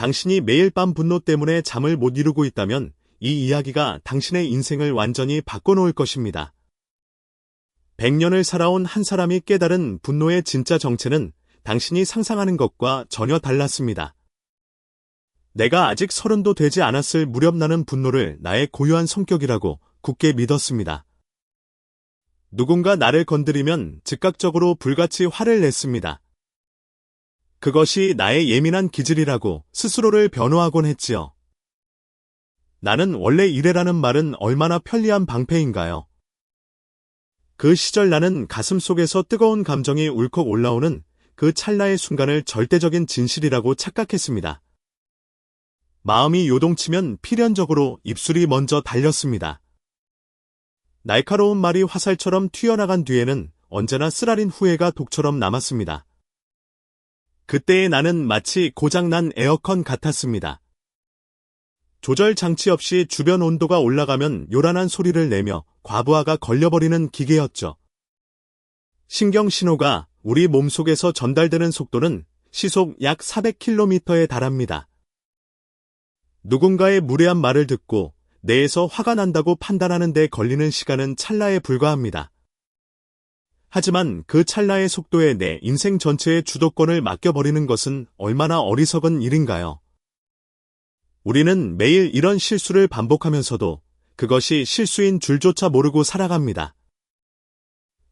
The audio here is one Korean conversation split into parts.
당신이 매일 밤 분노 때문에 잠을 못 이루고 있다면 이 이야기가 당신의 인생을 완전히 바꿔놓을 것입니다. 100년을 살아온 한 사람이 깨달은 분노의 진짜 정체는 당신이 상상하는 것과 전혀 달랐습니다. 내가 아직 30도 되지 않았을 무렵 나는 분노를 나의 고유한 성격이라고 굳게 믿었습니다. 누군가 나를 건드리면 즉각적으로 불같이 화를 냈습니다. 그것이 나의 예민한 기질이라고 스스로를 변호하곤 했지요. 나는 원래 이래라는 말은 얼마나 편리한 방패인가요? 그 시절 나는 가슴속에서 뜨거운 감정이 울컥 올라오는 그 찰나의 순간을 절대적인 진실이라고 착각했습니다. 마음이 요동치면 필연적으로 입술이 먼저 달렸습니다. 날카로운 말이 화살처럼 튀어나간 뒤에는 언제나 쓰라린 후회가 독처럼 남았습니다. 그때의 나는 마치 고장난 에어컨 같았습니다. 조절 장치 없이 주변 온도가 올라가면 요란한 소리를 내며 과부하가 걸려버리는 기계였죠. 신경 신호가 우리 몸속에서 전달되는 속도는 시속 약 400km에 달합니다. 누군가의 무례한 말을 듣고 뇌에서 화가 난다고 판단하는 데 걸리는 시간은 찰나에 불과합니다. 하지만 그 찰나의 속도에 내 인생 전체의 주도권을 맡겨버리는 것은 얼마나 어리석은 일인가요? 우리는 매일 이런 실수를 반복하면서도 그것이 실수인 줄조차 모르고 살아갑니다.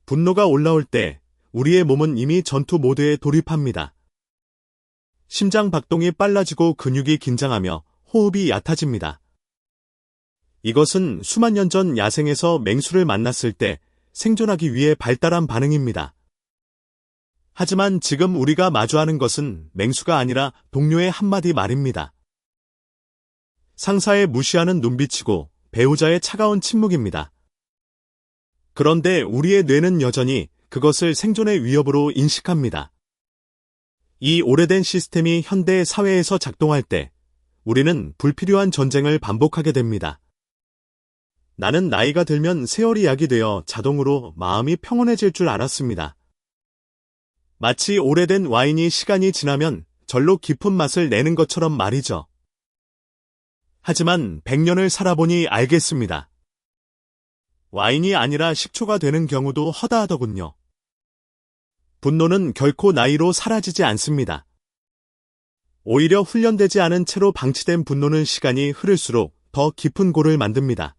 분노가 올라올 때 우리의 몸은 이미 전투 모드에 돌입합니다. 심장 박동이 빨라지고 근육이 긴장하며 호흡이 얕아집니다. 이것은 수만 년 전 야생에서 맹수를 만났을 때 생존하기 위해 발달한 반응입니다. 하지만 지금 우리가 마주하는 것은 맹수가 아니라 동료의 한마디 말입니다. 상사의 무시하는 눈빛이고 배우자의 차가운 침묵입니다. 그런데 우리의 뇌는 여전히 그것을 생존의 위협으로 인식합니다. 이 오래된 시스템이 현대 사회에서 작동할 때 우리는 불필요한 전쟁을 반복하게 됩니다. 나는 나이가 들면 세월이 약이 되어 자동으로 마음이 평온해질 줄 알았습니다. 마치 오래된 와인이 시간이 지나면 절로 깊은 맛을 내는 것처럼 말이죠. 하지만 100년을 살아보니 알겠습니다. 와인이 아니라 식초가 되는 경우도 허다하더군요. 분노는 결코 나이로 사라지지 않습니다. 오히려 훈련되지 않은 채로 방치된 분노는 시간이 흐를수록 더 깊은 골을 만듭니다.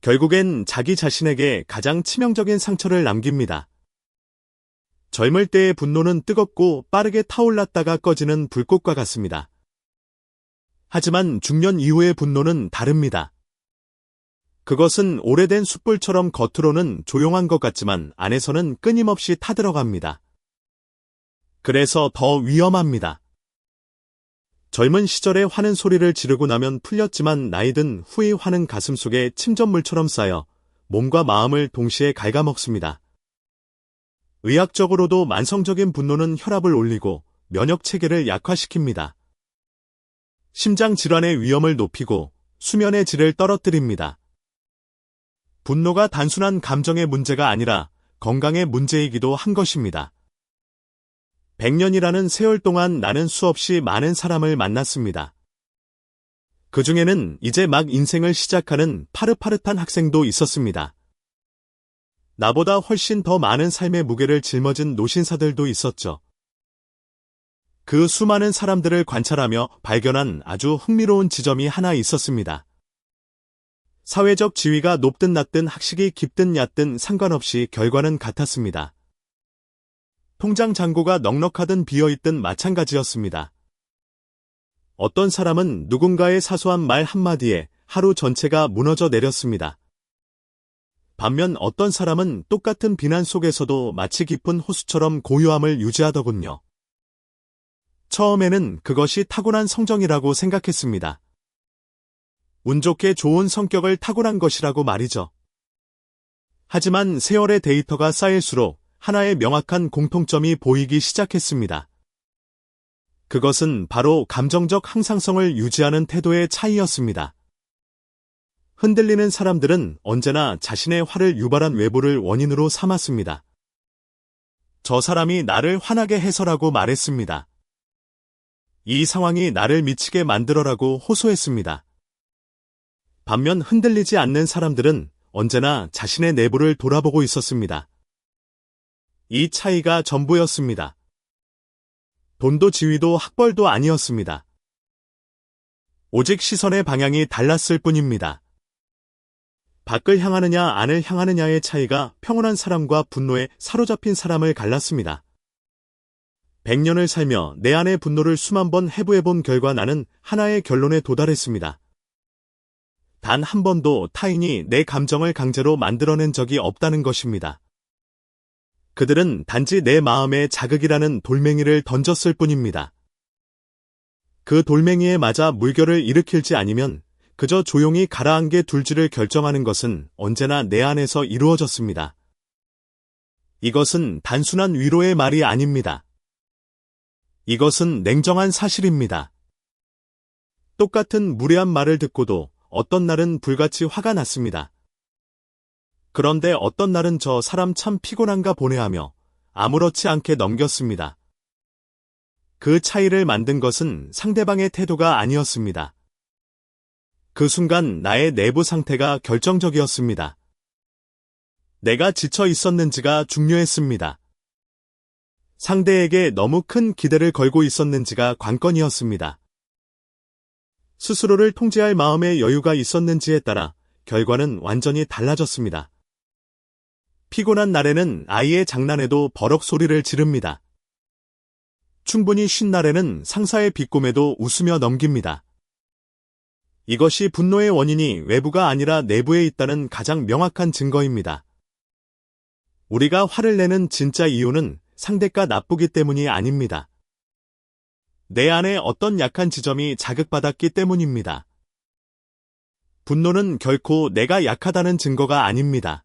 결국엔 자기 자신에게 가장 치명적인 상처를 남깁니다. 젊을 때의 분노는 뜨겁고 빠르게 타올랐다가 꺼지는 불꽃과 같습니다. 하지만 중년 이후의 분노는 다릅니다. 그것은 오래된 숯불처럼 겉으로는 조용한 것 같지만 안에서는 끊임없이 타들어갑니다. 그래서 더 위험합니다. 젊은 시절에 화는 소리를 지르고 나면 풀렸지만 나이 든 후의 화는 가슴속에 침전물처럼 쌓여 몸과 마음을 동시에 갉아먹습니다. 의학적으로도 만성적인 분노는 혈압을 올리고 면역체계를 약화시킵니다. 심장 질환의 위험을 높이고 수면의 질을 떨어뜨립니다. 분노가 단순한 감정의 문제가 아니라 건강의 문제이기도 한 것입니다. 100년이라는 세월 동안 나는 수없이 많은 사람을 만났습니다. 그 중에는 이제 막 인생을 시작하는 파릇파릇한 학생도 있었습니다. 나보다 훨씬 더 많은 삶의 무게를 짊어진 노신사들도 있었죠. 그 수많은 사람들을 관찰하며 발견한 아주 흥미로운 지점이 하나 있었습니다. 사회적 지위가 높든 낮든 학식이 깊든 얕든 상관없이 결과는 같았습니다. 통장 잔고가 넉넉하든 비어있든 마찬가지였습니다. 어떤 사람은 누군가의 사소한 말 한마디에 하루 전체가 무너져 내렸습니다. 반면 어떤 사람은 똑같은 비난 속에서도 마치 깊은 호수처럼 고요함을 유지하더군요. 처음에는 그것이 타고난 성정이라고 생각했습니다. 운 좋게 좋은 성격을 타고난 것이라고 말이죠. 하지만 세월의 데이터가 쌓일수록 하나의 명확한 공통점이 보이기 시작했습니다. 그것은 바로 감정적 항상성을 유지하는 태도의 차이였습니다. 흔들리는 사람들은 언제나 자신의 화를 유발한 외부를 원인으로 삼았습니다. 저 사람이 나를 화나게 해서라고 말했습니다. 이 상황이 나를 미치게 만들어라고 호소했습니다. 반면 흔들리지 않는 사람들은 언제나 자신의 내부를 돌아보고 있었습니다. 이 차이가 전부였습니다. 돈도 지위도 학벌도 아니었습니다. 오직 시선의 방향이 달랐을 뿐입니다. 밖을 향하느냐 안을 향하느냐의 차이가 평온한 사람과 분노에 사로잡힌 사람을 갈랐습니다. 100년을 살며 내 안의 분노를 수만 번 해부해본 결과 나는 하나의 결론에 도달했습니다. 단 한 번도 타인이 내 감정을 강제로 만들어낸 적이 없다는 것입니다. 그들은 단지 내 마음에 자극이라는 돌멩이를 던졌을 뿐입니다. 그 돌멩이에 맞아 물결을 일으킬지 아니면 그저 조용히 가라앉게 둘지를 결정하는 것은 언제나 내 안에서 이루어졌습니다. 이것은 단순한 위로의 말이 아닙니다. 이것은 냉정한 사실입니다. 똑같은 무례한 말을 듣고도 어떤 날은 불같이 화가 났습니다. 그런데 어떤 날은 저 사람 참 피곤한가 보네 하며 아무렇지 않게 넘겼습니다. 그 차이를 만든 것은 상대방의 태도가 아니었습니다. 그 순간 나의 내부 상태가 결정적이었습니다. 내가 지쳐 있었는지가 중요했습니다. 상대에게 너무 큰 기대를 걸고 있었는지가 관건이었습니다. 스스로를 통제할 마음의 여유가 있었는지에 따라 결과는 완전히 달라졌습니다. 피곤한 날에는 아이의 장난에도 버럭 소리를 지릅니다. 충분히 쉰 날에는 상사의 비꼼에도 웃으며 넘깁니다. 이것이 분노의 원인이 외부가 아니라 내부에 있다는 가장 명확한 증거입니다. 우리가 화를 내는 진짜 이유는 상대가 나쁘기 때문이 아닙니다. 내 안에 어떤 약한 지점이 자극받았기 때문입니다. 분노는 결코 내가 약하다는 증거가 아닙니다.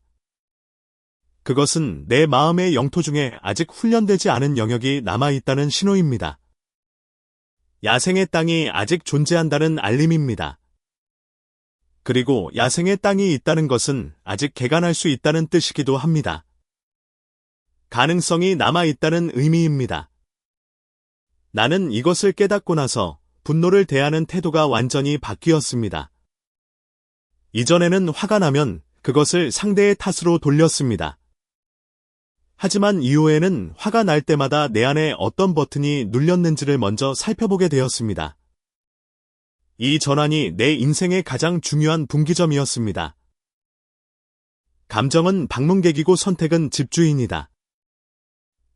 그것은 내 마음의 영토 중에 아직 훈련되지 않은 영역이 남아있다는 신호입니다. 야생의 땅이 아직 존재한다는 알림입니다. 그리고 야생의 땅이 있다는 것은 아직 개간할 수 있다는 뜻이기도 합니다. 가능성이 남아있다는 의미입니다. 나는 이것을 깨닫고 나서 분노를 대하는 태도가 완전히 바뀌었습니다. 이전에는 화가 나면 그것을 상대의 탓으로 돌렸습니다. 하지만 이후에는 화가 날 때마다 내 안에 어떤 버튼이 눌렸는지를 먼저 살펴보게 되었습니다. 이 전환이 내 인생의 가장 중요한 분기점이었습니다. 감정은 방문객이고 선택은 집주인이다.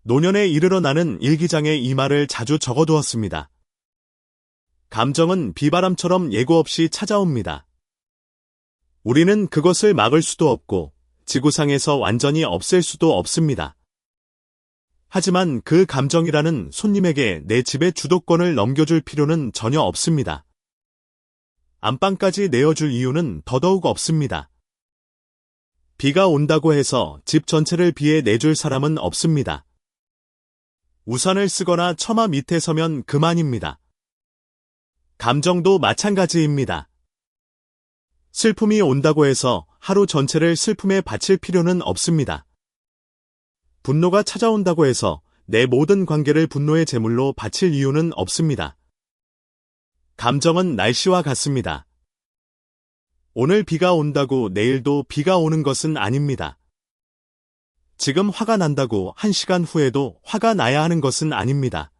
노년에 이르러 나는 일기장에 이 말을 자주 적어두었습니다. 감정은 비바람처럼 예고 없이 찾아옵니다. 우리는 그것을 막을 수도 없고 지구상에서 완전히 없앨 수도 없습니다. 하지만 그 감정이라는 손님에게 내 집의 주도권을 넘겨줄 필요는 전혀 없습니다. 안방까지 내어줄 이유는 더더욱 없습니다. 비가 온다고 해서 집 전체를 비에 내줄 사람은 없습니다. 우산을 쓰거나 처마 밑에 서면 그만입니다. 감정도 마찬가지입니다. 슬픔이 온다고 해서 하루 전체를 슬픔에 바칠 필요는 없습니다. 분노가 찾아온다고 해서 내 모든 관계를 분노의 제물로 바칠 이유는 없습니다. 감정은 날씨와 같습니다. 오늘 비가 온다고 내일도 비가 오는 것은 아닙니다. 지금 화가 난다고 1시간 후에도 화가 나야 하는 것은 아닙니다.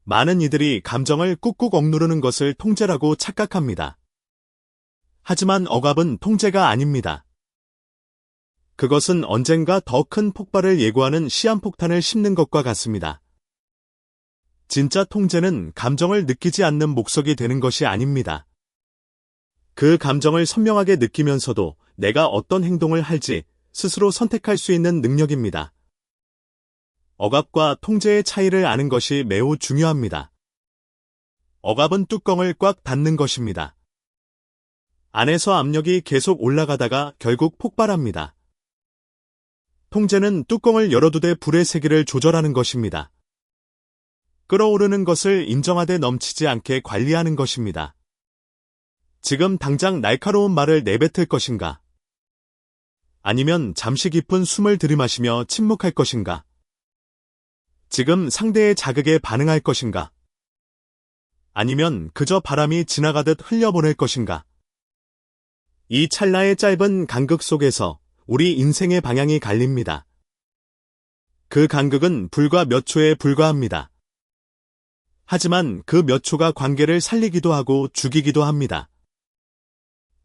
많은 이들이 감정을 꾹꾹 억누르는 것을 통제라고 착각합니다. 하지만 억압은 통제가 아닙니다. 그것은 언젠가 더 큰 폭발을 예고하는 시한폭탄을 심는 것과 같습니다. 진짜 통제는 감정을 느끼지 않는 목석이 되는 것이 아닙니다. 그 감정을 선명하게 느끼면서도 내가 어떤 행동을 할지 스스로 선택할 수 있는 능력입니다. 억압과 통제의 차이를 아는 것이 매우 중요합니다. 억압은 뚜껑을 꽉 닫는 것입니다. 안에서 압력이 계속 올라가다가 결국 폭발합니다. 통제는 뚜껑을 열어두되 불의 세기를 조절하는 것입니다. 끓어오르는 것을 인정하되 넘치지 않게 관리하는 것입니다. 지금 당장 날카로운 말을 내뱉을 것인가? 아니면 잠시 깊은 숨을 들이마시며 침묵할 것인가? 지금 상대의 자극에 반응할 것인가? 아니면 그저 바람이 지나가듯 흘려보낼 것인가? 이 찰나의 짧은 간극 속에서 우리 인생의 방향이 갈립니다. 그 간극은 불과 몇 초에 불과합니다. 하지만 그 몇 초가 관계를 살리기도 하고 죽이기도 합니다.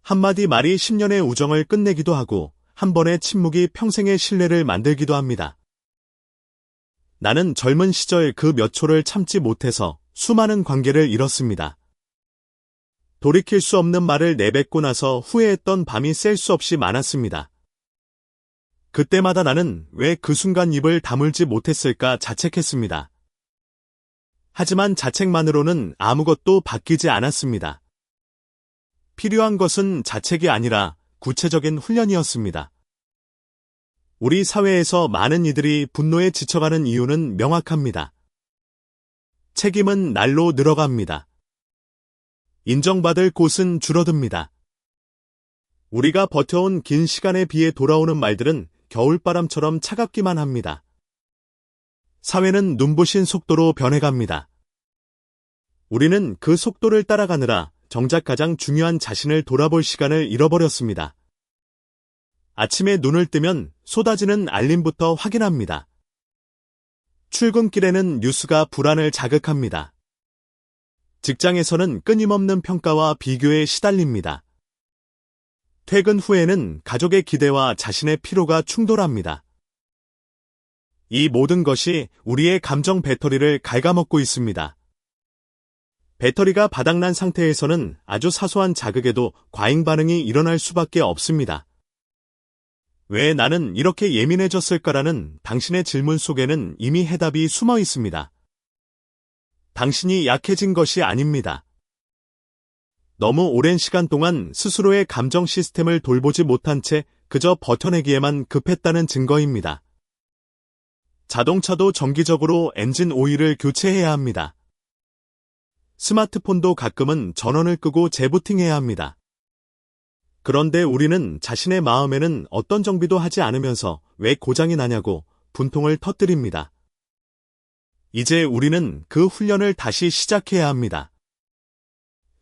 한마디 말이 10년의 우정을 끝내기도 하고 한 번의 침묵이 평생의 신뢰를 만들기도 합니다. 나는 젊은 시절 그 몇 초를 참지 못해서 수많은 관계를 잃었습니다. 돌이킬 수 없는 말을 내뱉고 나서 후회했던 밤이 셀 수 없이 많았습니다. 그때마다 나는 왜 그 순간 입을 다물지 못했을까 자책했습니다. 하지만 자책만으로는 아무것도 바뀌지 않았습니다. 필요한 것은 자책이 아니라 구체적인 훈련이었습니다. 우리 사회에서 많은 이들이 분노에 지쳐가는 이유는 명확합니다. 책임은 날로 늘어갑니다. 인정받을 곳은 줄어듭니다. 우리가 버텨온 긴 시간에 비해 돌아오는 말들은 겨울바람처럼 차갑기만 합니다. 사회는 눈부신 속도로 변해갑니다. 우리는 그 속도를 따라가느라 정작 가장 중요한 자신을 돌아볼 시간을 잃어버렸습니다. 아침에 눈을 뜨면 쏟아지는 알림부터 확인합니다. 출근길에는 뉴스가 불안을 자극합니다. 직장에서는 끊임없는 평가와 비교에 시달립니다. 퇴근 후에는 가족의 기대와 자신의 피로가 충돌합니다. 이 모든 것이 우리의 감정 배터리를 갉아먹고 있습니다. 배터리가 바닥난 상태에서는 아주 사소한 자극에도 과잉 반응이 일어날 수밖에 없습니다. 왜 나는 이렇게 예민해졌을까라는 당신의 질문 속에는 이미 해답이 숨어 있습니다. 당신이 약해진 것이 아닙니다. 너무 오랜 시간 동안 스스로의 감정 시스템을 돌보지 못한 채 그저 버텨내기에만 급했다는 증거입니다. 자동차도 정기적으로 엔진 오일을 교체해야 합니다. 스마트폰도 가끔은 전원을 끄고 재부팅해야 합니다. 그런데 우리는 자신의 마음에는 어떤 정비도 하지 않으면서 왜 고장이 나냐고 분통을 터뜨립니다. 이제 우리는 그 훈련을 다시 시작해야 합니다.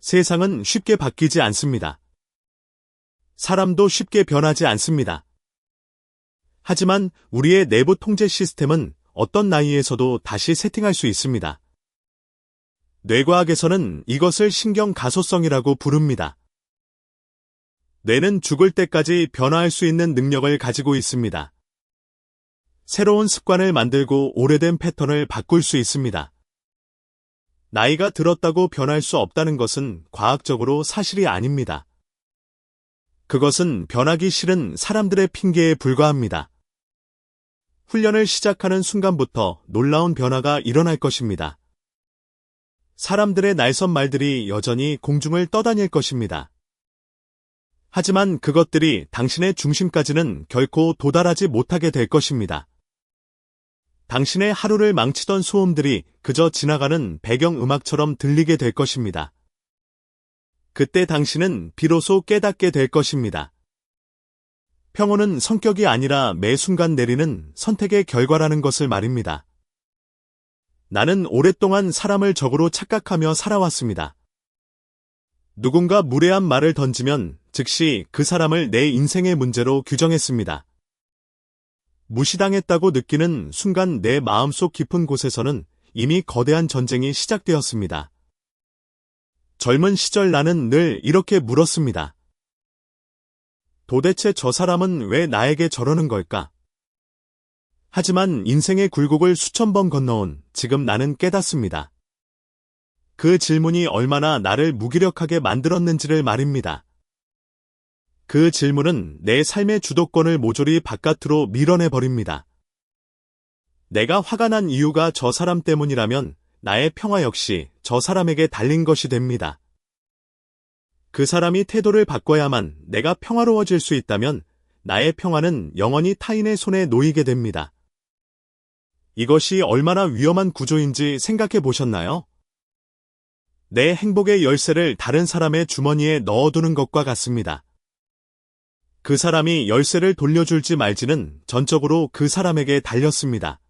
세상은 쉽게 바뀌지 않습니다. 사람도 쉽게 변하지 않습니다. 하지만 우리의 내부 통제 시스템은 어떤 나이에서도 다시 세팅할 수 있습니다. 뇌과학에서는 이것을 신경 가소성이라고 부릅니다. 뇌는 죽을 때까지 변화할 수 있는 능력을 가지고 있습니다. 새로운 습관을 만들고 오래된 패턴을 바꿀 수 있습니다. 나이가 들었다고 변할 수 없다는 것은 과학적으로 사실이 아닙니다. 그것은 변하기 싫은 사람들의 핑계에 불과합니다. 훈련을 시작하는 순간부터 놀라운 변화가 일어날 것입니다. 사람들의 날선 말들이 여전히 공중을 떠다닐 것입니다. 하지만 그것들이 당신의 중심까지는 결코 도달하지 못하게 될 것입니다. 당신의 하루를 망치던 소음들이 그저 지나가는 배경음악처럼 들리게 될 것입니다. 그때 당신은 비로소 깨닫게 될 것입니다. 평온은 성격이 아니라 매 순간 내리는 선택의 결과라는 것을 말입니다. 나는 오랫동안 사람을 적으로 착각하며 살아왔습니다. 누군가 무례한 말을 던지면 즉시 그 사람을 내 인생의 문제로 규정했습니다. 무시당했다고 느끼는 순간 내 마음속 깊은 곳에서는 이미 거대한 전쟁이 시작되었습니다. 젊은 시절 나는 늘 이렇게 물었습니다. 도대체 저 사람은 왜 나에게 저러는 걸까? 하지만 인생의 굴곡을 수천 번 건너온 지금 나는 깨닫습니다. 그 질문이 얼마나 나를 무기력하게 만들었는지를 말입니다. 그 질문은 내 삶의 주도권을 모조리 바깥으로 밀어내버립니다. 내가 화가 난 이유가 저 사람 때문이라면 나의 평화 역시 저 사람에게 달린 것이 됩니다. 그 사람이 태도를 바꿔야만 내가 평화로워질 수 있다면 나의 평화는 영원히 타인의 손에 놓이게 됩니다. 이것이 얼마나 위험한 구조인지 생각해 보셨나요? 내 행복의 열쇠를 다른 사람의 주머니에 넣어두는 것과 같습니다. 그 사람이 열쇠를 돌려줄지 말지는 전적으로 그 사람에게 달렸습니다.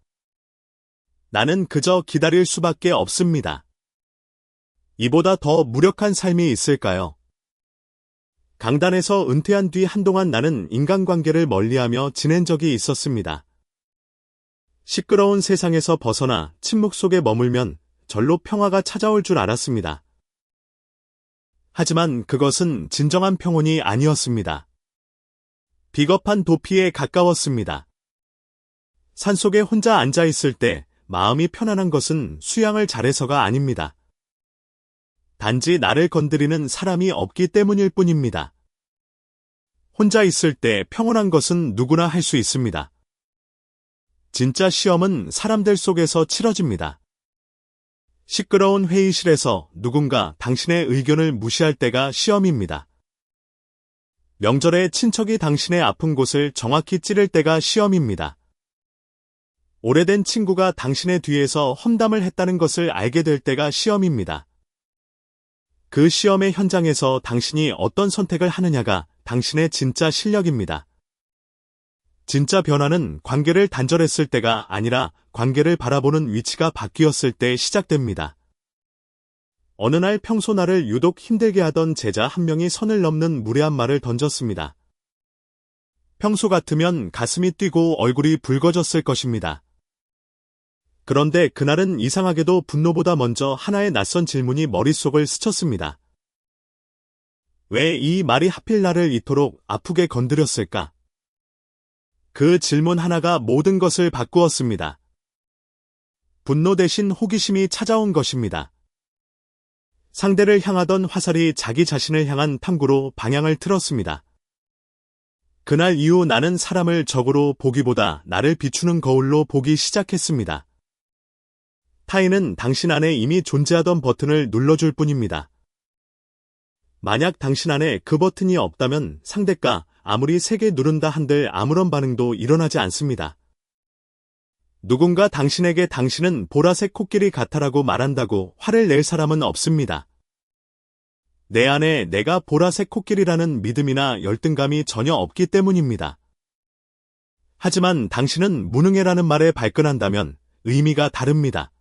나는 그저 기다릴 수밖에 없습니다. 이보다 더 무력한 삶이 있을까요? 강단에서 은퇴한 뒤 한동안 나는 인간관계를 멀리하며 지낸 적이 있었습니다. 시끄러운 세상에서 벗어나 침묵 속에 머물면 절로 평화가 찾아올 줄 알았습니다. 하지만 그것은 진정한 평온이 아니었습니다. 비겁한 도피에 가까웠습니다. 산속에 혼자 앉아 있을 때 마음이 편안한 것은 수양을 잘해서가 아닙니다. 단지 나를 건드리는 사람이 없기 때문일 뿐입니다. 혼자 있을 때 평온한 것은 누구나 할 수 있습니다. 진짜 시험은 사람들 속에서 치러집니다. 시끄러운 회의실에서 누군가 당신의 의견을 무시할 때가 시험입니다. 명절에 친척이 당신의 아픈 곳을 정확히 찌를 때가 시험입니다. 오래된 친구가 당신의 뒤에서 험담을 했다는 것을 알게 될 때가 시험입니다. 그 시험의 현장에서 당신이 어떤 선택을 하느냐가 당신의 진짜 실력입니다. 진짜 변화는 관계를 단절했을 때가 아니라 관계를 바라보는 위치가 바뀌었을 때 시작됩니다. 어느 날 평소 나를 유독 힘들게 하던 제자 한 명이 선을 넘는 무례한 말을 던졌습니다. 평소 같으면 가슴이 뛰고 얼굴이 붉어졌을 것입니다. 그런데 그날은 이상하게도 분노보다 먼저 하나의 낯선 질문이 머릿속을 스쳤습니다. 왜 이 말이 하필 나를 이토록 아프게 건드렸을까? 그 질문 하나가 모든 것을 바꾸었습니다. 분노 대신 호기심이 찾아온 것입니다. 상대를 향하던 화살이 자기 자신을 향한 탐구로 방향을 틀었습니다. 그날 이후 나는 사람을 적으로 보기보다 나를 비추는 거울로 보기 시작했습니다. 타인은 당신 안에 이미 존재하던 버튼을 눌러줄 뿐입니다. 만약 당신 안에 그 버튼이 없다면 상대가 아무리 세게 누른다 한들 아무런 반응도 일어나지 않습니다. 누군가 당신에게 당신은 보라색 코끼리 같아라고 말한다고 화를 낼 사람은 없습니다. 내 안에 내가 보라색 코끼리라는 믿음이나 열등감이 전혀 없기 때문입니다. 하지만 당신은 무능해라는 말에 발끈한다면 의미가 다릅니다.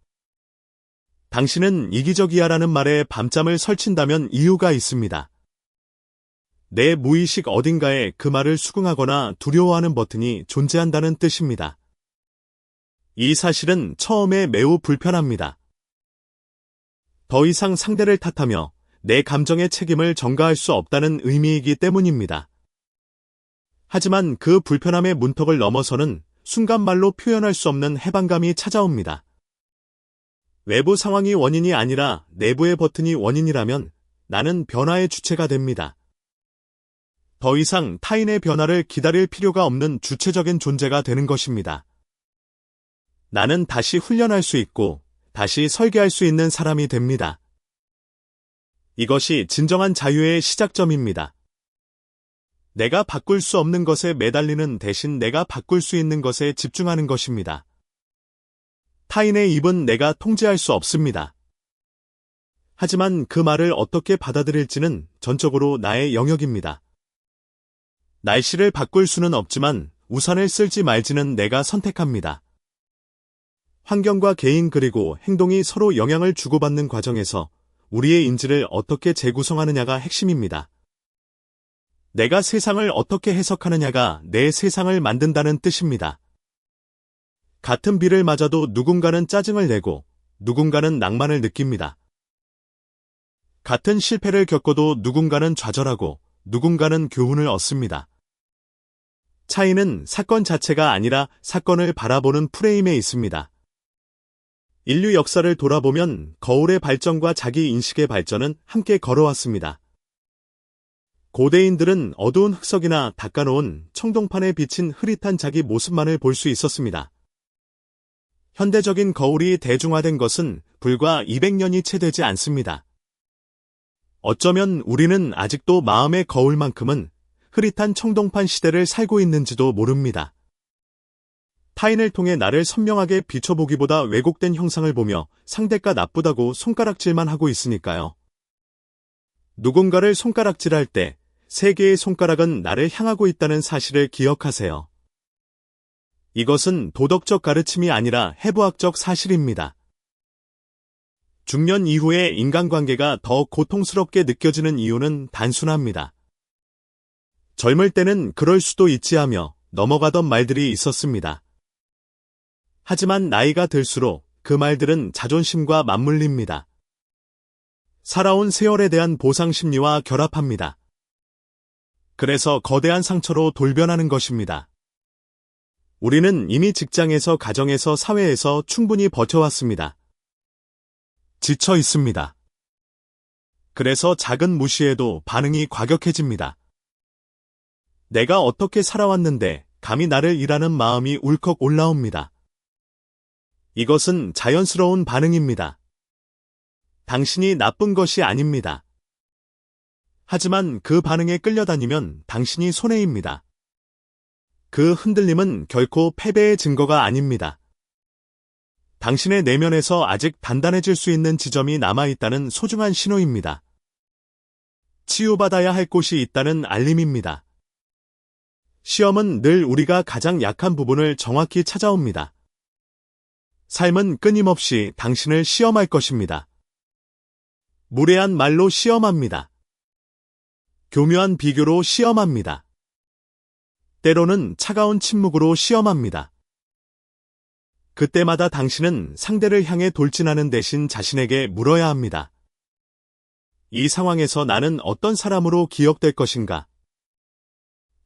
당신은 이기적이야라는 말에 밤잠을 설친다면 이유가 있습니다. 내 무의식 어딘가에 그 말을 수긍하거나 두려워하는 버튼이 존재한다는 뜻입니다. 이 사실은 처음에 매우 불편합니다. 더 이상 상대를 탓하며 내 감정의 책임을 전가할 수 없다는 의미이기 때문입니다. 하지만 그 불편함의 문턱을 넘어서는 순간 말로 표현할 수 없는 해방감이 찾아옵니다. 외부 상황이 원인이 아니라 내부의 버튼이 원인이라면 나는 변화의 주체가 됩니다. 더 이상 타인의 변화를 기다릴 필요가 없는 주체적인 존재가 되는 것입니다. 나는 다시 훈련할 수 있고 다시 설계할 수 있는 사람이 됩니다. 이것이 진정한 자유의 시작점입니다. 내가 바꿀 수 없는 것에 매달리는 대신 내가 바꿀 수 있는 것에 집중하는 것입니다. 타인의 입은 내가 통제할 수 없습니다. 하지만 그 말을 어떻게 받아들일지는 전적으로 나의 영역입니다. 날씨를 바꿀 수는 없지만 우산을 쓸지 말지는 내가 선택합니다. 환경과 개인 그리고 행동이 서로 영향을 주고받는 과정에서 우리의 인지를 어떻게 재구성하느냐가 핵심입니다. 내가 세상을 어떻게 해석하느냐가 내 세상을 만든다는 뜻입니다. 같은 비를 맞아도 누군가는 짜증을 내고 누군가는 낭만을 느낍니다. 같은 실패를 겪어도 누군가는 좌절하고 누군가는 교훈을 얻습니다. 차이는 사건 자체가 아니라 사건을 바라보는 프레임에 있습니다. 인류 역사를 돌아보면 거울의 발전과 자기 인식의 발전은 함께 걸어왔습니다. 고대인들은 어두운 흑석이나 닦아놓은 청동판에 비친 흐릿한 자기 모습만을 볼 수 있었습니다. 현대적인 거울이 대중화된 것은 불과 200년이 채 되지 않습니다. 어쩌면 우리는 아직도 마음의 거울만큼은 흐릿한 청동판 시대를 살고 있는지도 모릅니다. 타인을 통해 나를 선명하게 비춰보기보다 왜곡된 형상을 보며 상대가 나쁘다고 손가락질만 하고 있으니까요. 누군가를 손가락질할 때 세 개의 손가락은 나를 향하고 있다는 사실을 기억하세요. 이것은 도덕적 가르침이 아니라 해부학적 사실입니다. 중년 이후에 인간관계가 더 고통스럽게 느껴지는 이유는 단순합니다. 젊을 때는 그럴 수도 있지 하며 넘어가던 말들이 있었습니다. 하지만 나이가 들수록 그 말들은 자존심과 맞물립니다. 살아온 세월에 대한 보상 심리와 결합합니다. 그래서 거대한 상처로 돌변하는 것입니다. 우리는 이미 직장에서, 가정에서, 사회에서 충분히 버텨왔습니다. 지쳐 있습니다. 그래서 작은 무시에도 반응이 과격해집니다. 내가 어떻게 살아왔는데 감히 나를 이라는 마음이 울컥 올라옵니다. 이것은 자연스러운 반응입니다. 당신이 나쁜 것이 아닙니다. 하지만 그 반응에 끌려다니면 당신이 손해입니다. 그 흔들림은 결코 패배의 증거가 아닙니다. 당신의 내면에서 아직 단단해질 수 있는 지점이 남아있다는 소중한 신호입니다. 치유받아야 할 곳이 있다는 알림입니다. 시험은 늘 우리가 가장 약한 부분을 정확히 찾아옵니다. 삶은 끊임없이 당신을 시험할 것입니다. 무례한 말로 시험합니다. 교묘한 비교로 시험합니다. 때로는 차가운 침묵으로 시험합니다. 그때마다 당신은 상대를 향해 돌진하는 대신 자신에게 물어야 합니다. 이 상황에서 나는 어떤 사람으로 기억될 것인가?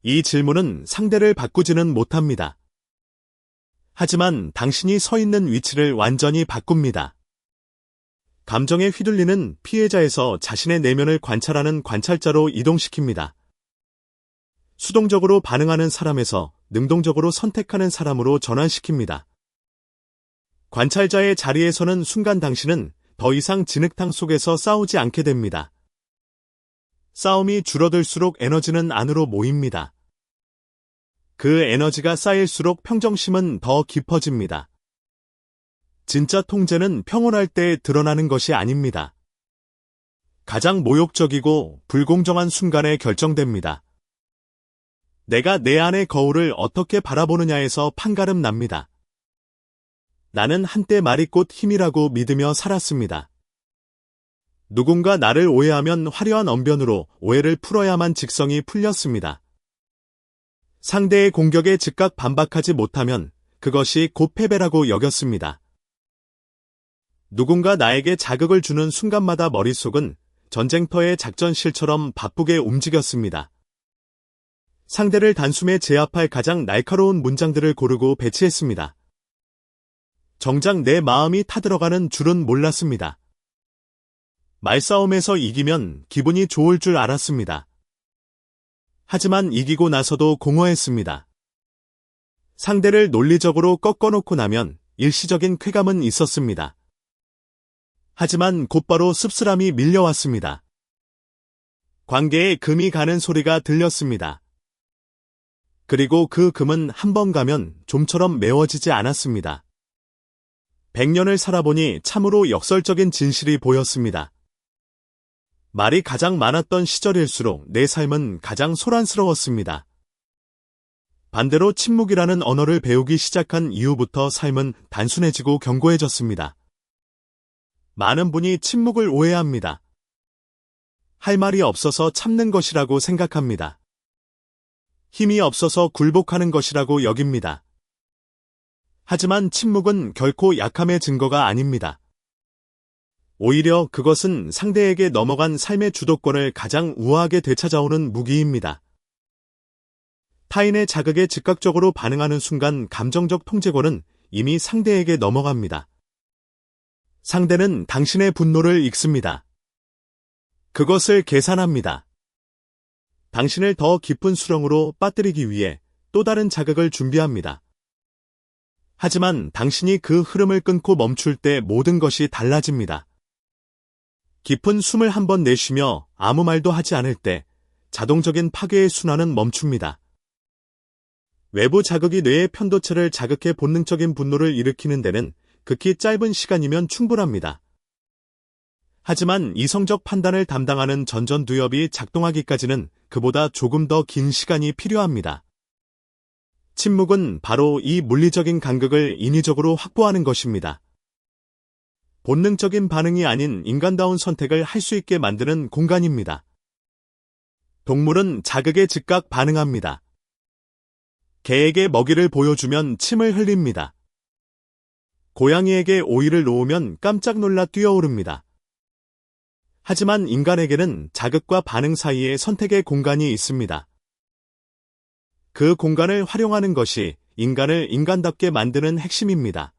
이 질문은 상대를 바꾸지는 못합니다. 하지만 당신이 서 있는 위치를 완전히 바꿉니다. 감정에 휘둘리는 피해자에서 자신의 내면을 관찰하는 관찰자로 이동시킵니다. 수동적으로 반응하는 사람에서 능동적으로 선택하는 사람으로 전환시킵니다. 관찰자의 자리에 서는 순간 당신은 더 이상 진흙탕 속에서 싸우지 않게 됩니다. 싸움이 줄어들수록 에너지는 안으로 모입니다. 그 에너지가 쌓일수록 평정심은 더 깊어집니다. 진짜 통제는 평온할 때 드러나는 것이 아닙니다. 가장 모욕적이고 불공정한 순간에 결정됩니다. 내가 내 안의 거울을 어떻게 바라보느냐에서 판가름 납니다. 나는 한때 말이 곧 힘이라고 믿으며 살았습니다. 누군가 나를 오해하면 화려한 언변으로 오해를 풀어야만 직성이 풀렸습니다. 상대의 공격에 즉각 반박하지 못하면 그것이 곧 패배라고 여겼습니다. 누군가 나에게 자극을 주는 순간마다 머릿속은 전쟁터의 작전실처럼 바쁘게 움직였습니다. 상대를 단숨에 제압할 가장 날카로운 문장들을 고르고 배치했습니다. 정작 내 마음이 타들어가는 줄은 몰랐습니다. 말싸움에서 이기면 기분이 좋을 줄 알았습니다. 하지만 이기고 나서도 공허했습니다. 상대를 논리적으로 꺾어놓고 나면 일시적인 쾌감은 있었습니다. 하지만 곧바로 씁쓸함이 밀려왔습니다. 관계에 금이 가는 소리가 들렸습니다. 그리고 그 금은 한 번 가면 좀처럼 메워지지 않았습니다. 100년을 살아보니 참으로 역설적인 진실이 보였습니다. 말이 가장 많았던 시절일수록 내 삶은 가장 소란스러웠습니다. 반대로 침묵이라는 언어를 배우기 시작한 이후부터 삶은 단순해지고 견고해졌습니다. 많은 분이 침묵을 오해합니다. 할 말이 없어서 참는 것이라고 생각합니다. 힘이 없어서 굴복하는 것이라고 여깁니다. 하지만 침묵은 결코 약함의 증거가 아닙니다. 오히려 그것은 상대에게 넘어간 삶의 주도권을 가장 우아하게 되찾아오는 무기입니다. 타인의 자극에 즉각적으로 반응하는 순간 감정적 통제권은 이미 상대에게 넘어갑니다. 상대는 당신의 분노를 읽습니다. 그것을 계산합니다. 당신을 더 깊은 수렁으로 빠뜨리기 위해 또 다른 자극을 준비합니다. 하지만 당신이 그 흐름을 끊고 멈출 때 모든 것이 달라집니다. 깊은 숨을 한번 내쉬며 아무 말도 하지 않을 때 자동적인 파괴의 순환은 멈춥니다. 외부 자극이 뇌의 편도체를 자극해 본능적인 분노를 일으키는 데는 극히 짧은 시간이면 충분합니다. 하지만 이성적 판단을 담당하는 전전두엽이 작동하기까지는 그보다 조금 더 긴 시간이 필요합니다. 침묵은 바로 이 물리적인 간극을 인위적으로 확보하는 것입니다. 본능적인 반응이 아닌 인간다운 선택을 할 수 있게 만드는 공간입니다. 동물은 자극에 즉각 반응합니다. 개에게 먹이를 보여주면 침을 흘립니다. 고양이에게 오이를 놓으면 깜짝 놀라 뛰어오릅니다. 하지만 인간에게는 자극과 반응 사이에 선택의 공간이 있습니다. 그 공간을 활용하는 것이 인간을 인간답게 만드는 핵심입니다.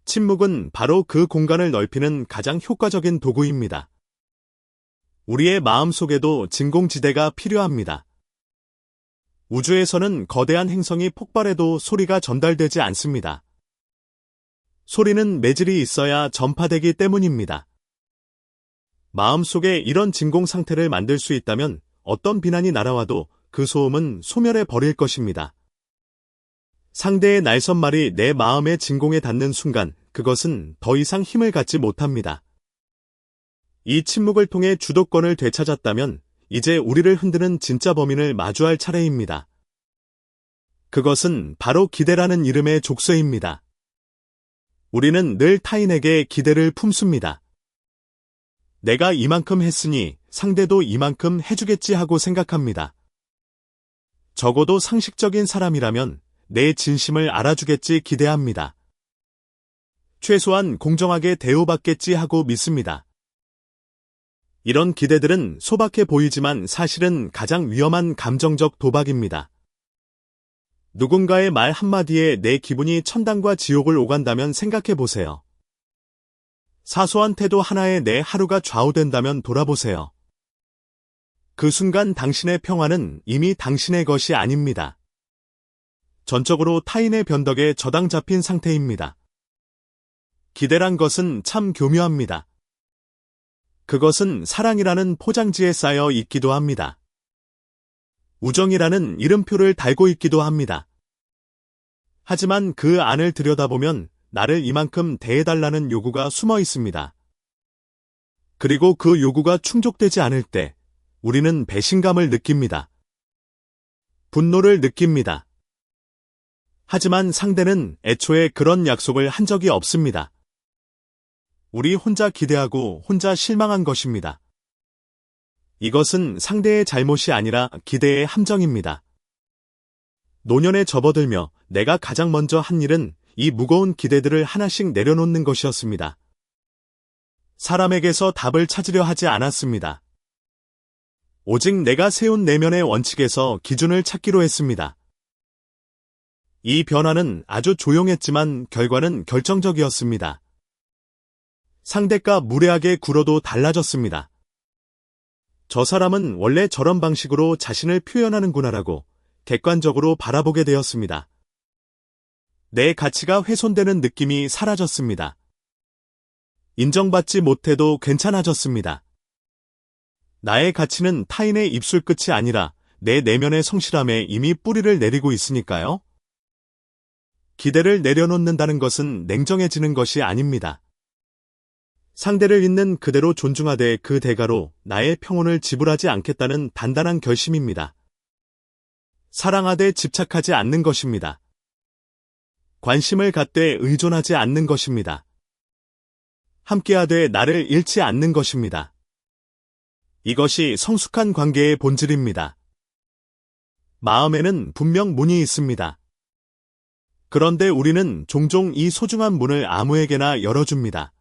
침묵은 바로 그 공간을 넓히는 가장 효과적인 도구입니다. 우리의 마음속에도 진공지대가 필요합니다. 우주에서는 거대한 행성이 폭발해도 소리가 전달되지 않습니다. 소리는 매질이 있어야 전파되기 때문입니다. 마음속에 이런 진공 상태를 만들 수 있다면 어떤 비난이 날아와도 그 소음은 소멸해 버릴 것입니다. 상대의 날선말이 내 마음의 진공에 닿는 순간 그것은 더 이상 힘을 갖지 못합니다. 이 침묵을 통해 주도권을 되찾았다면 이제 우리를 흔드는 진짜 범인을 마주할 차례입니다. 그것은 바로 기대라는 이름의 족쇄입니다. 우리는 늘 타인에게 기대를 품습니다. 내가 이만큼 했으니 상대도 이만큼 해주겠지 하고 생각합니다. 적어도 상식적인 사람이라면 내 진심을 알아주겠지 기대합니다. 최소한 공정하게 대우받겠지 하고 믿습니다. 이런 기대들은 소박해 보이지만 사실은 가장 위험한 감정적 도박입니다. 누군가의 말 한마디에 내 기분이 천당과 지옥을 오간다면 생각해 보세요. 사소한 태도 하나에 내 하루가 좌우된다면 돌아보세요. 그 순간 당신의 평화는 이미 당신의 것이 아닙니다. 전적으로 타인의 변덕에 저당 잡힌 상태입니다. 기대란 것은 참 교묘합니다. 그것은 사랑이라는 포장지에 쌓여 있기도 합니다. 우정이라는 이름표를 달고 있기도 합니다. 하지만 그 안을 들여다보면 나를 이만큼 대해달라는 요구가 숨어 있습니다. 그리고 그 요구가 충족되지 않을 때 우리는 배신감을 느낍니다. 분노를 느낍니다. 하지만 상대는 애초에 그런 약속을 한 적이 없습니다. 우리 혼자 기대하고 혼자 실망한 것입니다. 이것은 상대의 잘못이 아니라 기대의 함정입니다. 노년에 접어들며 내가 가장 먼저 한 일은 이 무거운 기대들을 하나씩 내려놓는 것이었습니다. 사람에게서 답을 찾으려 하지 않았습니다. 오직 내가 세운 내면의 원칙에서 기준을 찾기로 했습니다. 이 변화는 아주 조용했지만 결과는 결정적이었습니다. 상대가 무례하게 굴어도 달라졌습니다. 저 사람은 원래 저런 방식으로 자신을 표현하는구나라고 객관적으로 바라보게 되었습니다. 내 가치가 훼손되는 느낌이 사라졌습니다. 인정받지 못해도 괜찮아졌습니다. 나의 가치는 타인의 입술 끝이 아니라 내 내면의 성실함에 이미 뿌리를 내리고 있으니까요. 기대를 내려놓는다는 것은 냉정해지는 것이 아닙니다. 상대를 있는 그대로 존중하되 그 대가로 나의 평온을 지불하지 않겠다는 단단한 결심입니다. 사랑하되 집착하지 않는 것입니다. 관심을 갖되 의존하지 않는 것입니다. 함께하되 나를 잃지 않는 것입니다. 이것이 성숙한 관계의 본질입니다. 마음에는 분명 문이 있습니다. 그런데 우리는 종종 이 소중한 문을 아무에게나 열어줍니다.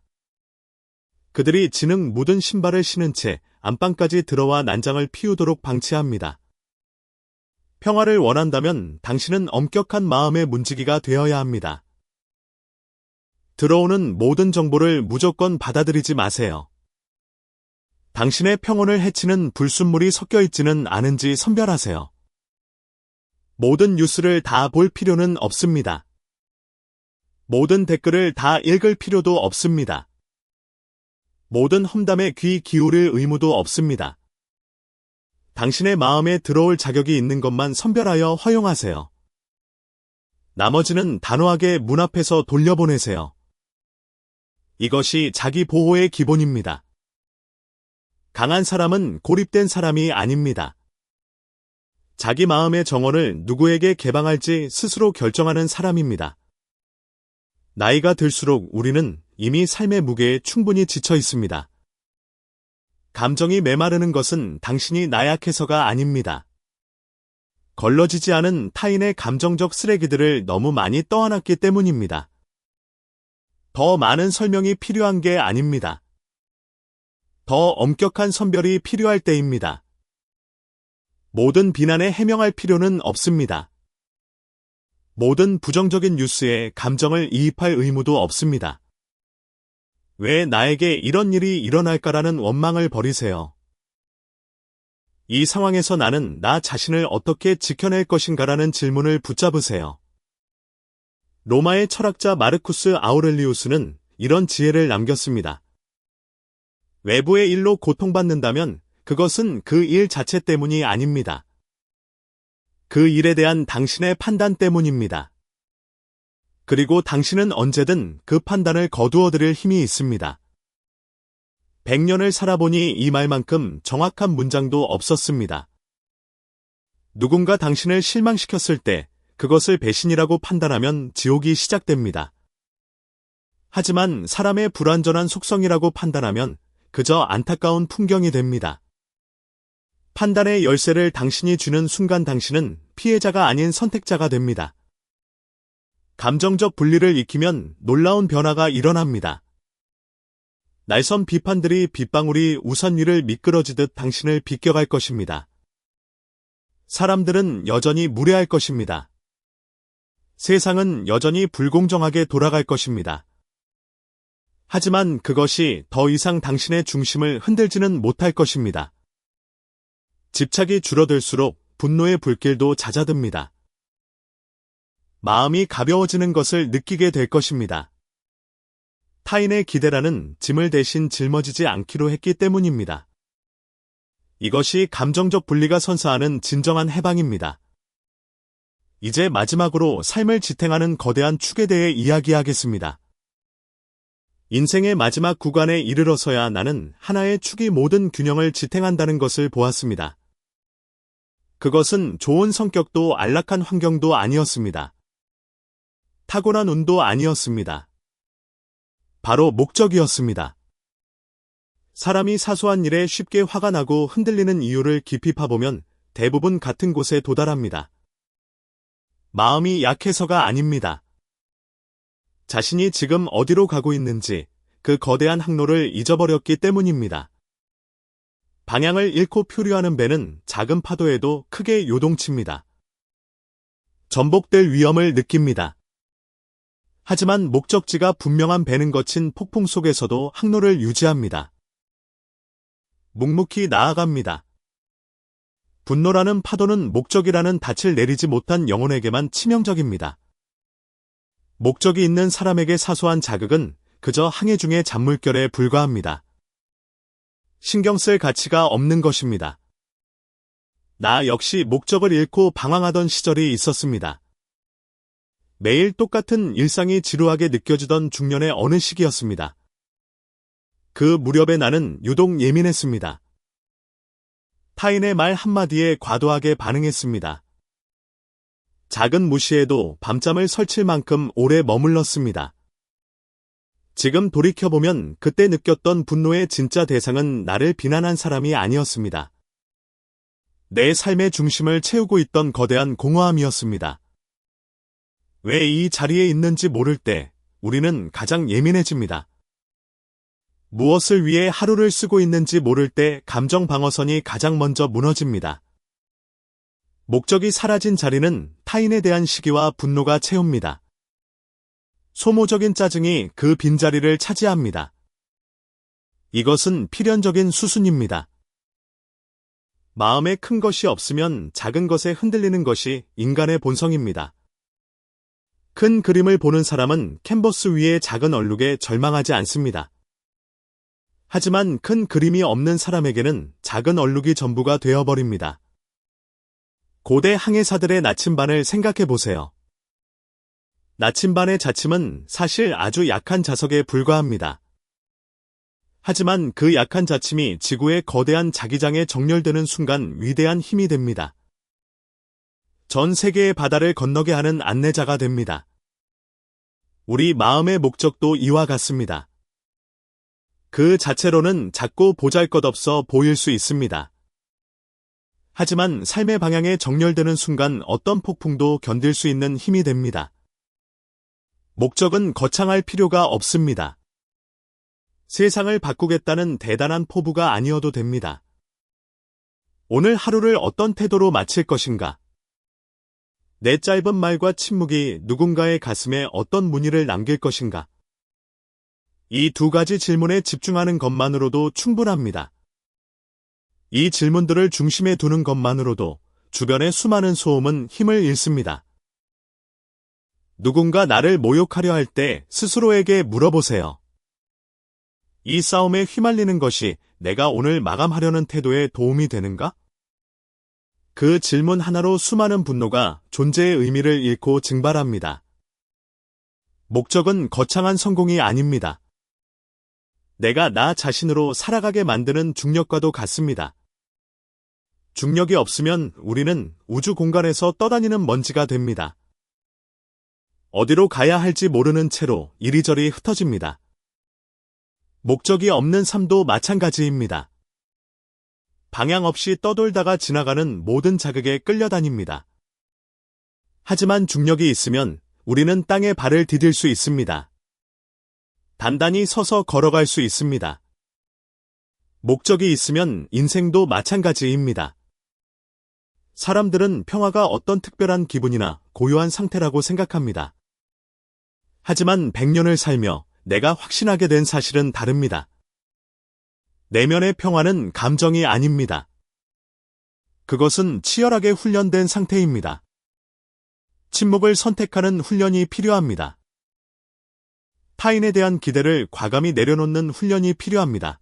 그들이 진흙 묻은 신발을 신은 채 안방까지 들어와 난장을 피우도록 방치합니다. 평화를 원한다면 당신은 엄격한 마음의 문지기가 되어야 합니다. 들어오는 모든 정보를 무조건 받아들이지 마세요. 당신의 평온을 해치는 불순물이 섞여 있지는 않은지 선별하세요. 모든 뉴스를 다 볼 필요는 없습니다. 모든 댓글을 다 읽을 필요도 없습니다. 모든 험담에 귀 기울일 의무도 없습니다. 당신의 마음에 들어올 자격이 있는 것만 선별하여 허용하세요. 나머지는 단호하게 문 앞에서 돌려보내세요. 이것이 자기 보호의 기본입니다. 강한 사람은 고립된 사람이 아닙니다. 자기 마음의 정원을 누구에게 개방할지 스스로 결정하는 사람입니다. 나이가 들수록 우리는 이미 삶의 무게에 충분히 지쳐 있습니다. 감정이 메마르는 것은 당신이 나약해서가 아닙니다. 걸러지지 않은 타인의 감정적 쓰레기들을 너무 많이 떠안았기 때문입니다. 더 많은 설명이 필요한 게 아닙니다. 더 엄격한 선별이 필요할 때입니다. 모든 비난에 해명할 필요는 없습니다. 모든 부정적인 뉴스에 감정을 이입할 의무도 없습니다. 왜 나에게 이런 일이 일어날까라는 원망을 버리세요. 이 상황에서 나는 나 자신을 어떻게 지켜낼 것인가라는 질문을 붙잡으세요. 로마의 철학자 마르쿠스 아우렐리우스는 이런 지혜를 남겼습니다. 외부의 일로 고통받는다면 그것은 그 일 자체 때문이 아닙니다. 그 일에 대한 당신의 판단 때문입니다. 그리고 당신은 언제든 그 판단을 거두어들일 힘이 있습니다. 100년을 살아보니 이 말만큼 정확한 문장도 없었습니다. 누군가 당신을 실망시켰을 때 그것을 배신이라고 판단하면 지옥이 시작됩니다. 하지만 사람의 불완전한 속성이라고 판단하면 그저 안타까운 풍경이 됩니다. 판단의 열쇠를 당신이 쥐는 순간 당신은 피해자가 아닌 선택자가 됩니다. 감정적 분리를 익히면 놀라운 변화가 일어납니다. 날선 비판들이 빗방울이 우산 위를 미끄러지듯 당신을 비껴갈 것입니다. 사람들은 여전히 무례할 것입니다. 세상은 여전히 불공정하게 돌아갈 것입니다. 하지만 그것이 더 이상 당신의 중심을 흔들지는 못할 것입니다. 집착이 줄어들수록 분노의 불길도 잦아듭니다. 마음이 가벼워지는 것을 느끼게 될 것입니다. 타인의 기대라는 짐을 대신 짊어지지 않기로 했기 때문입니다. 이것이 감정적 분리가 선사하는 진정한 해방입니다. 이제 마지막으로 삶을 지탱하는 거대한 축에 대해 이야기하겠습니다. 인생의 마지막 구간에 이르러서야 나는 하나의 축이 모든 균형을 지탱한다는 것을 보았습니다. 그것은 좋은 성격도 안락한 환경도 아니었습니다. 타고난 운도 아니었습니다. 바로 목적이었습니다. 사람이 사소한 일에 쉽게 화가 나고 흔들리는 이유를 깊이 파보면 대부분 같은 곳에 도달합니다. 마음이 약해서가 아닙니다. 자신이 지금 어디로 가고 있는지 그 거대한 항로를 잊어버렸기 때문입니다. 방향을 잃고 표류하는 배는 작은 파도에도 크게 요동칩니다. 전복될 위험을 느낍니다. 하지만 목적지가 분명한 배는 거친 폭풍 속에서도 항로를 유지합니다. 묵묵히 나아갑니다. 분노라는 파도는 목적이라는 닻을 내리지 못한 영혼에게만 치명적입니다. 목적이 있는 사람에게 사소한 자극은 그저 항해 중의 잔물결에 불과합니다. 신경 쓸 가치가 없는 것입니다. 나 역시 목적을 잃고 방황하던 시절이 있었습니다. 매일 똑같은 일상이 지루하게 느껴지던 중년의 어느 시기였습니다. 그 무렵에 나는 유독 예민했습니다. 타인의 말 한마디에 과도하게 반응했습니다. 작은 무시에도 밤잠을 설칠 만큼 오래 머물렀습니다. 지금 돌이켜보면 그때 느꼈던 분노의 진짜 대상은 나를 비난한 사람이 아니었습니다. 내 삶의 중심을 채우고 있던 거대한 공허함이었습니다. 왜 이 자리에 있는지 모를 때 우리는 가장 예민해집니다. 무엇을 위해 하루를 쓰고 있는지 모를 때 감정 방어선이 가장 먼저 무너집니다. 목적이 사라진 자리는 타인에 대한 시기와 분노가 채웁니다. 소모적인 짜증이 그 빈자리를 차지합니다. 이것은 필연적인 수순입니다. 마음에 큰 것이 없으면 작은 것에 흔들리는 것이 인간의 본성입니다. 큰 그림을 보는 사람은 캔버스 위의 작은 얼룩에 절망하지 않습니다. 하지만 큰 그림이 없는 사람에게는 작은 얼룩이 전부가 되어버립니다. 고대 항해사들의 나침반을 생각해 보세요. 나침반의 자침은 사실 아주 약한 자석에 불과합니다. 하지만 그 약한 자침이 지구의 거대한 자기장에 정렬되는 순간 위대한 힘이 됩니다. 전 세계의 바다를 건너게 하는 안내자가 됩니다. 우리 마음의 목적도 이와 같습니다. 그 자체로는 작고 보잘것없어 보일 수 있습니다. 하지만 삶의 방향에 정렬되는 순간 어떤 폭풍도 견딜 수 있는 힘이 됩니다. 목적은 거창할 필요가 없습니다. 세상을 바꾸겠다는 대단한 포부가 아니어도 됩니다. 오늘 하루를 어떤 태도로 마칠 것인가? 내 짧은 말과 침묵이 누군가의 가슴에 어떤 무늬를 남길 것인가? 이 두 가지 질문에 집중하는 것만으로도 충분합니다. 이 질문들을 중심에 두는 것만으로도 주변의 수많은 소음은 힘을 잃습니다. 누군가 나를 모욕하려 할 때 스스로에게 물어보세요. 이 싸움에 휘말리는 것이 내가 오늘 마감하려는 태도에 도움이 되는가? 그 질문 하나로 수많은 분노가 존재의 의미를 잃고 증발합니다. 목적은 거창한 성공이 아닙니다. 내가 나 자신으로 살아가게 만드는 중력과도 같습니다. 중력이 없으면 우리는 우주 공간에서 떠다니는 먼지가 됩니다. 어디로 가야 할지 모르는 채로 이리저리 흩어집니다. 목적이 없는 삶도 마찬가지입니다. 방향 없이 떠돌다가 지나가는 모든 자극에 끌려다닙니다. 하지만 중력이 있으면 우리는 땅에 발을 디딜 수 있습니다. 단단히 서서 걸어갈 수 있습니다. 목적이 있으면 인생도 마찬가지입니다. 사람들은 평화가 어떤 특별한 기분이나 고요한 상태라고 생각합니다. 하지만 100년을 살며 내가 확신하게 된 사실은 다릅니다. 내면의 평화는 감정이 아닙니다. 그것은 치열하게 훈련된 상태입니다. 침묵을 선택하는 훈련이 필요합니다. 타인에 대한 기대를 과감히 내려놓는 훈련이 필요합니다.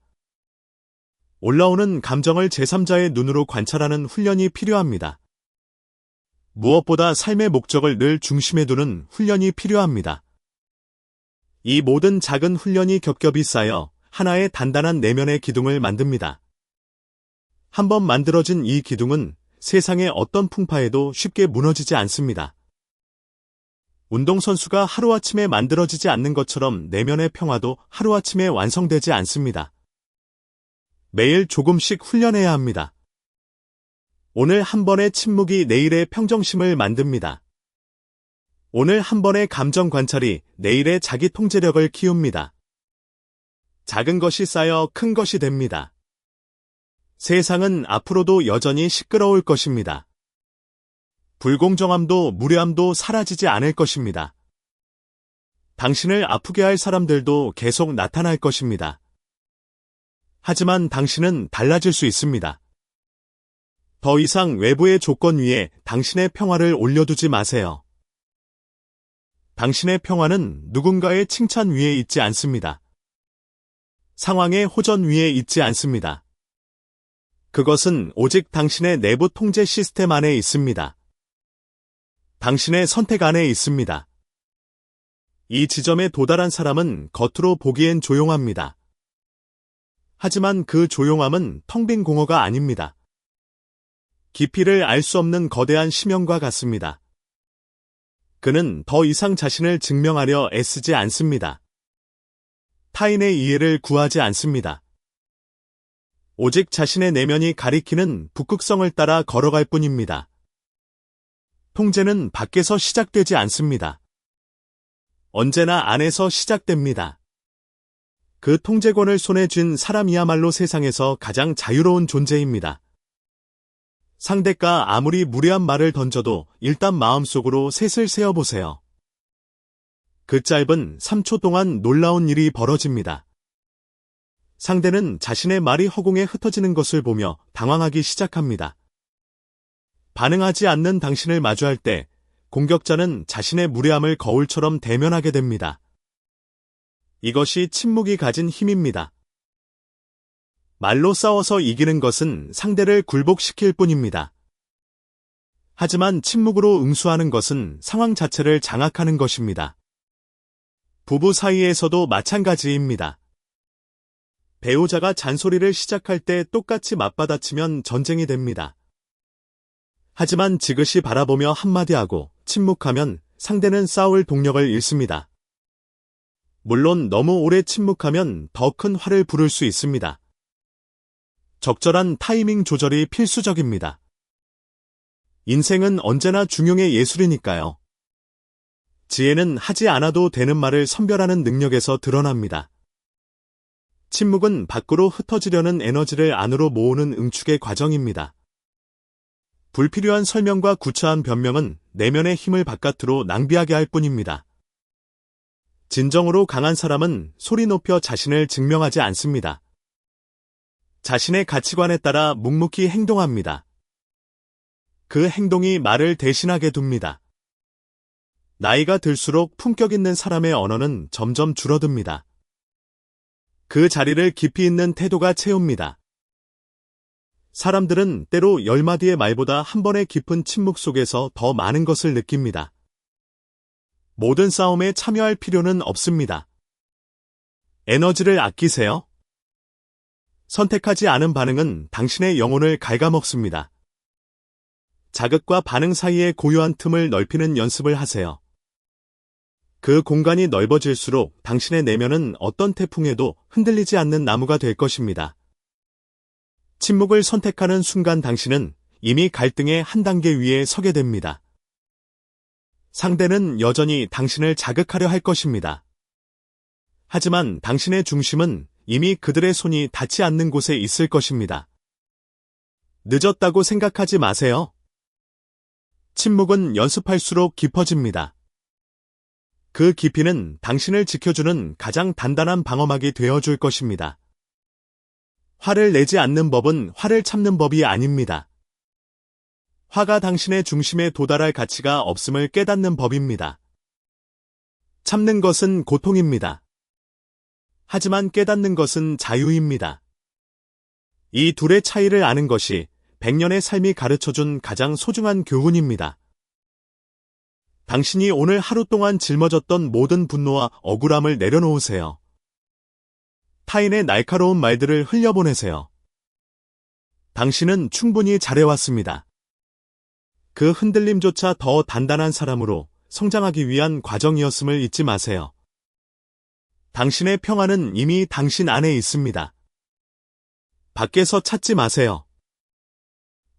올라오는 감정을 제3자의 눈으로 관찰하는 훈련이 필요합니다. 무엇보다 삶의 목적을 늘 중심에 두는 훈련이 필요합니다. 이 모든 작은 훈련이 겹겹이 쌓여 하나의 단단한 내면의 기둥을 만듭니다. 한번 만들어진 이 기둥은 세상의 어떤 풍파에도 쉽게 무너지지 않습니다. 운동선수가 하루아침에 만들어지지 않는 것처럼 내면의 평화도 하루아침에 완성되지 않습니다. 매일 조금씩 훈련해야 합니다. 오늘 한 번의 침묵이 내일의 평정심을 만듭니다. 오늘 한 번의 감정 관찰이 내일의 자기 통제력을 키웁니다. 작은 것이 쌓여 큰 것이 됩니다. 세상은 앞으로도 여전히 시끄러울 것입니다. 불공정함도 무례함도 사라지지 않을 것입니다. 당신을 아프게 할 사람들도 계속 나타날 것입니다. 하지만 당신은 달라질 수 있습니다. 더 이상 외부의 조건 위에 당신의 평화를 올려두지 마세요. 당신의 평화는 누군가의 칭찬 위에 있지 않습니다. 상황의 호전 위에 있지 않습니다. 그것은 오직 당신의 내부 통제 시스템 안에 있습니다. 당신의 선택 안에 있습니다. 이 지점에 도달한 사람은 겉으로 보기엔 조용합니다. 하지만 그 조용함은 텅 빈 공허가 아닙니다. 깊이를 알 수 없는 거대한 심연과 같습니다. 그는 더 이상 자신을 증명하려 애쓰지 않습니다. 타인의 이해를 구하지 않습니다. 오직 자신의 내면이 가리키는 북극성을 따라 걸어갈 뿐입니다. 통제는 밖에서 시작되지 않습니다. 언제나 안에서 시작됩니다. 그 통제권을 손에 쥔 사람이야말로 세상에서 가장 자유로운 존재입니다. 상대가 아무리 무례한 말을 던져도 일단 마음속으로 셋을 세어보세요. 그 짧은 3초 동안 놀라운 일이 벌어집니다. 상대는 자신의 말이 허공에 흩어지는 것을 보며 당황하기 시작합니다. 반응하지 않는 당신을 마주할 때 공격자는 자신의 무례함을 거울처럼 대면하게 됩니다. 이것이 침묵이 가진 힘입니다. 말로 싸워서 이기는 것은 상대를 굴복시킬 뿐입니다. 하지만 침묵으로 응수하는 것은 상황 자체를 장악하는 것입니다. 부부 사이에서도 마찬가지입니다. 배우자가 잔소리를 시작할 때 똑같이 맞받아치면 전쟁이 됩니다. 하지만 지그시 바라보며 한마디 하고 침묵하면 상대는 싸울 동력을 잃습니다. 물론 너무 오래 침묵하면 더 큰 화를 부를 수 있습니다. 적절한 타이밍 조절이 필수적입니다. 인생은 언제나 중용의 예술이니까요. 지혜는 하지 않아도 되는 말을 선별하는 능력에서 드러납니다. 침묵은 밖으로 흩어지려는 에너지를 안으로 모으는 응축의 과정입니다. 불필요한 설명과 구차한 변명은 내면의 힘을 바깥으로 낭비하게 할 뿐입니다. 진정으로 강한 사람은 소리 높여 자신을 증명하지 않습니다. 자신의 가치관에 따라 묵묵히 행동합니다. 그 행동이 말을 대신하게 둡니다. 나이가 들수록 품격 있는 사람의 언어는 점점 줄어듭니다. 그 자리를 깊이 있는 태도가 채웁니다. 사람들은 때로 10마디의 말보다 한 번의 깊은 침묵 속에서 더 많은 것을 느낍니다. 모든 싸움에 참여할 필요는 없습니다. 에너지를 아끼세요. 선택하지 않은 반응은 당신의 영혼을 갉아먹습니다. 자극과 반응 사이의 고요한 틈을 넓히는 연습을 하세요. 그 공간이 넓어질수록 당신의 내면은 어떤 태풍에도 흔들리지 않는 나무가 될 것입니다. 침묵을 선택하는 순간 당신은 이미 갈등의 한 단계 위에 서게 됩니다. 상대는 여전히 당신을 자극하려 할 것입니다. 하지만 당신의 중심은 이미 그들의 손이 닿지 않는 곳에 있을 것입니다. 늦었다고 생각하지 마세요. 침묵은 연습할수록 깊어집니다. 그 깊이는 당신을 지켜주는 가장 단단한 방어막이 되어줄 것입니다. 화를 내지 않는 법은 화를 참는 법이 아닙니다. 화가 당신의 중심에 도달할 가치가 없음을 깨닫는 법입니다. 참는 것은 고통입니다. 하지만 깨닫는 것은 자유입니다. 이 둘의 차이를 아는 것이 100년의 삶이 가르쳐준 가장 소중한 교훈입니다. 당신이 오늘 하루 동안 짊어졌던 모든 분노와 억울함을 내려놓으세요. 타인의 날카로운 말들을 흘려보내세요. 당신은 충분히 잘해왔습니다. 그 흔들림조차 더 단단한 사람으로 성장하기 위한 과정이었음을 잊지 마세요. 당신의 평화는 이미 당신 안에 있습니다. 밖에서 찾지 마세요.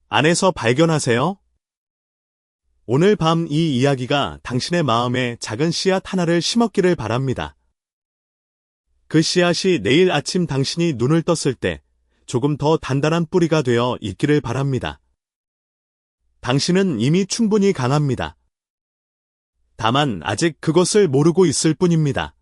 안에서 발견하세요. 오늘 밤 이 이야기가 당신의 마음에 작은 씨앗 하나를 심었기를 바랍니다. 그 씨앗이 내일 아침 당신이 눈을 떴을 때 조금 더 단단한 뿌리가 되어 있기를 바랍니다. 당신은 이미 충분히 강합니다. 다만 아직 그것을 모르고 있을 뿐입니다.